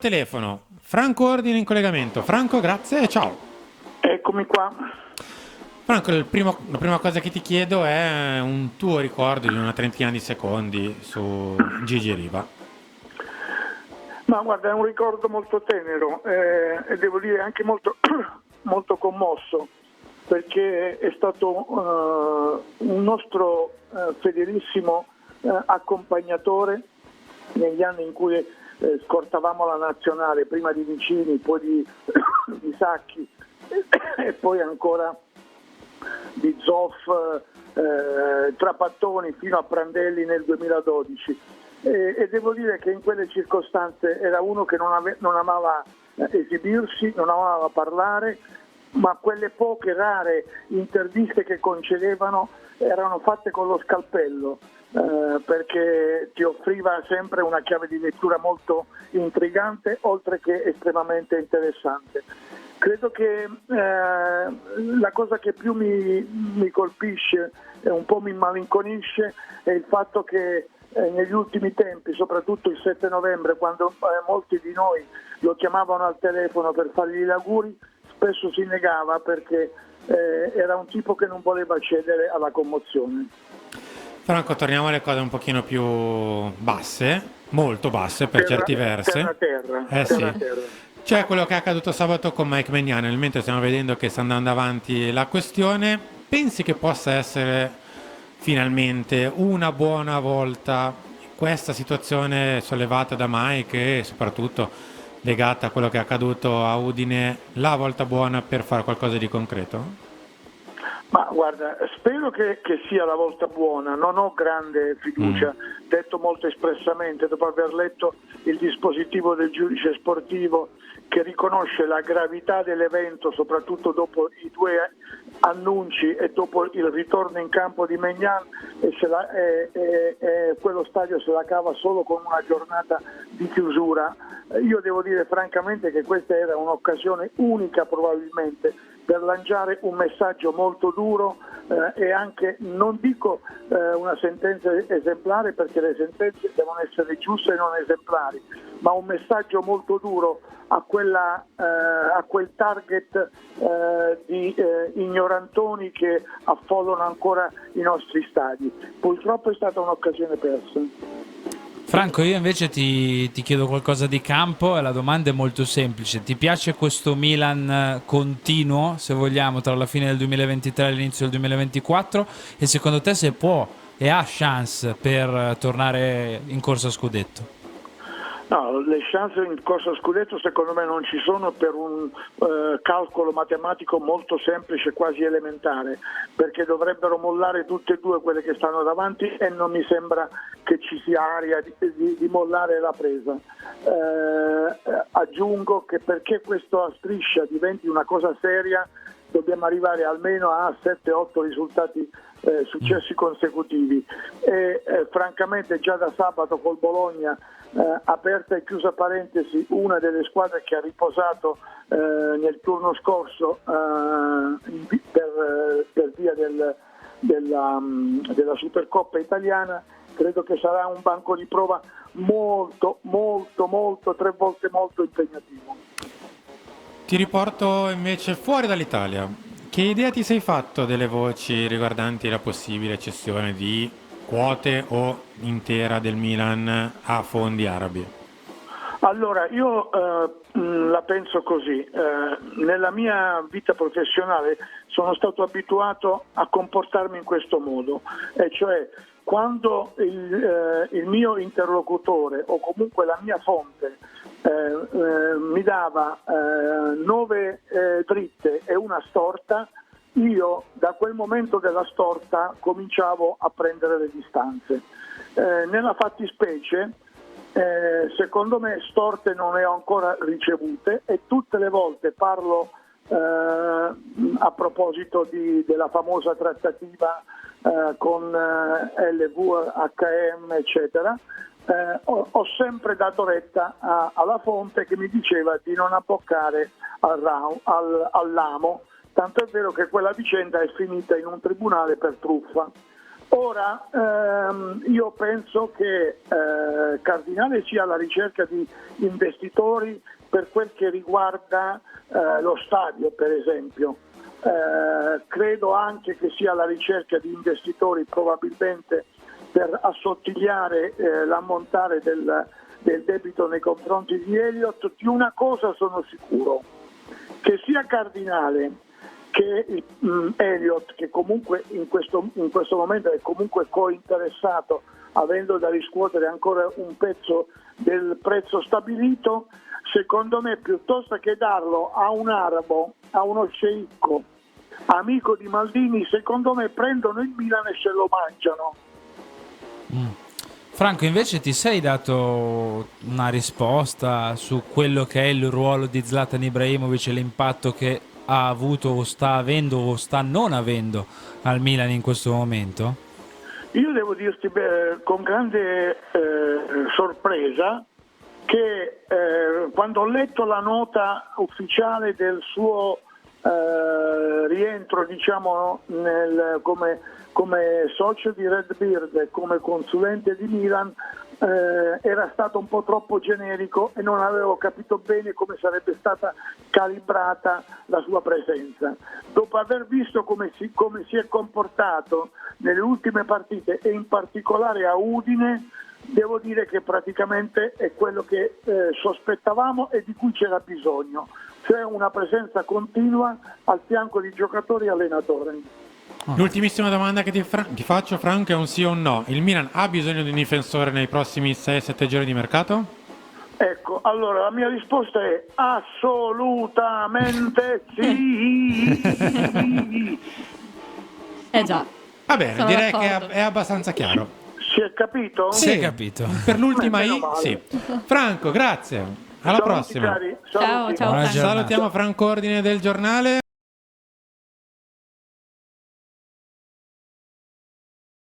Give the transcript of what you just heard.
Telefono, Franco Ordine in collegamento. Franco, grazie e ciao. Eccomi qua. Franco, la prima cosa che ti chiedo è un tuo ricordo di una trentina di secondi su Gigi Riva. Ma guarda, è un ricordo molto tenero e devo dire anche molto, molto commosso, perché è stato un nostro fedelissimo accompagnatore negli anni in cui scortavamo la nazionale, prima di Vicini, poi di Sacchi e poi ancora di Zoff, Trapattoni fino a Prandelli nel 2012. E devo dire che in quelle circostanze era uno che non amava esibirsi, non amava parlare, ma quelle poche rare interviste che concedevano erano fatte con lo scalpello, perché ti offriva sempre una chiave di lettura molto intrigante, oltre che estremamente interessante. Credo che la cosa che più mi colpisce e un po' mi malinconisce è il fatto che negli ultimi tempi, soprattutto il 7 novembre, quando molti di noi lo chiamavano al telefono per fargli gli auguri, spesso si negava perché era un tipo che non voleva cedere alla commozione. Franco, torniamo alle cose un pochino più basse, molto basse per certi versi. Terra. Sì. C'è quello che è accaduto sabato con Mike Maignan, nel mentre stiamo vedendo che sta andando avanti la questione. Pensi che possa essere finalmente una buona volta questa situazione sollevata da Mike e soprattutto legata a quello che è accaduto a Udine, la volta buona per fare qualcosa di concreto? Ma guarda, spero che sia la volta buona, non ho grande fiducia, detto molto espressamente dopo aver letto il dispositivo del giudice sportivo che riconosce la gravità dell'evento, soprattutto dopo i due annunci e dopo il ritorno in campo di Maignan, e quello stadio se la cava solo con una giornata di chiusura. Io devo dire francamente che questa era un'occasione unica probabilmente per lanciare un messaggio molto duro e anche, non dico una sentenza esemplare perché le sentenze devono essere giuste e non esemplari, ma un messaggio molto duro a quel target di ignorantoni che affollano ancora i nostri stadi. Purtroppo è stata un'occasione persa. Franco, io invece ti chiedo qualcosa di campo e la domanda è molto semplice. Ti piace questo Milan continuo, se vogliamo, tra la fine del 2023 e l'inizio del 2024? E secondo te se può e ha chance per tornare in corsa a scudetto? No, le chance in corsa a scudetto secondo me non ci sono per un calcolo matematico molto semplice, quasi elementare, perché dovrebbero mollare tutte e due quelle che stanno davanti e non mi sembra che ci sia aria di mollare la presa. Aggiungo che perché questa striscia diventi una cosa seria dobbiamo arrivare almeno a 7-8 risultati successi consecutivi e francamente già da sabato col Bologna, aperta e chiusa parentesi, una delle squadre che ha riposato nel turno scorso per via della Supercoppa italiana, credo che sarà un banco di prova molto, 3 volte molto impegnativo. Ti riporto invece fuori dall'Italia. Che idea ti sei fatto delle voci riguardanti la possibile cessione di quote o intera del Milan a fondi arabi? Allora, io la penso così. Nella mia vita professionale sono stato abituato a comportarmi in questo modo, e cioè quando il mio interlocutore o comunque la mia fonte mi dava 9 dritte e una storta, io da quel momento della storta cominciavo a prendere le distanze. Nella fattispecie, secondo me storte non ne ho ancora ricevute e tutte le volte parlo a proposito della famosa trattativa con LVHM eccetera. Ho sempre dato retta alla fonte che mi diceva di non abboccare all'amo, tanto è vero che quella vicenda è finita in un tribunale per truffa. Ora, io penso che Cardinale sia alla ricerca di investitori per quel che riguarda lo stadio, per esempio. Credo anche che sia alla ricerca di investitori probabilmente per assottigliare l'ammontare del debito nei confronti di Elliott. Di una cosa sono sicuro, che sia Cardinale che Elliott, che comunque in questo momento è comunque cointeressato, avendo da riscuotere ancora un pezzo del prezzo stabilito, secondo me piuttosto che darlo a un arabo, a uno sceicco, amico di Maldini, secondo me prendono il Milan e se lo mangiano. Franco, invece ti sei dato una risposta su quello che è il ruolo di Zlatan Ibrahimovic e l'impatto che ha avuto o sta avendo o sta non avendo al Milan in questo momento? Io devo dirti con grande sorpresa che quando ho letto la nota ufficiale del suo rientro, diciamo, come socio di Red Bird e come consulente di Milan, era stato un po' troppo generico e non avevo capito bene come sarebbe stata calibrata la sua presenza. Dopo aver visto come si è comportato nelle ultime partite e in particolare a Udine, devo dire che praticamente è quello che sospettavamo e di cui c'era bisogno, cioè una presenza continua al fianco di giocatori e allenatori. L'ultimissima domanda che ti faccio, Franco, è un sì o un no. Il Milan ha bisogno di un difensore nei prossimi 6-7 giorni di mercato? Ecco, allora la mia risposta è assolutamente sì. Già. Va bene, Sono direi d'accordo. che è abbastanza chiaro. Si è capito? Si è capito. Per l'ultima Meno I, male. sì. Franco, grazie. Alla Saluti, prossima. cari. Ciao, Saluti. ciao. Buona Franco. giornata. Salutiamo Franco Ordine del giornale.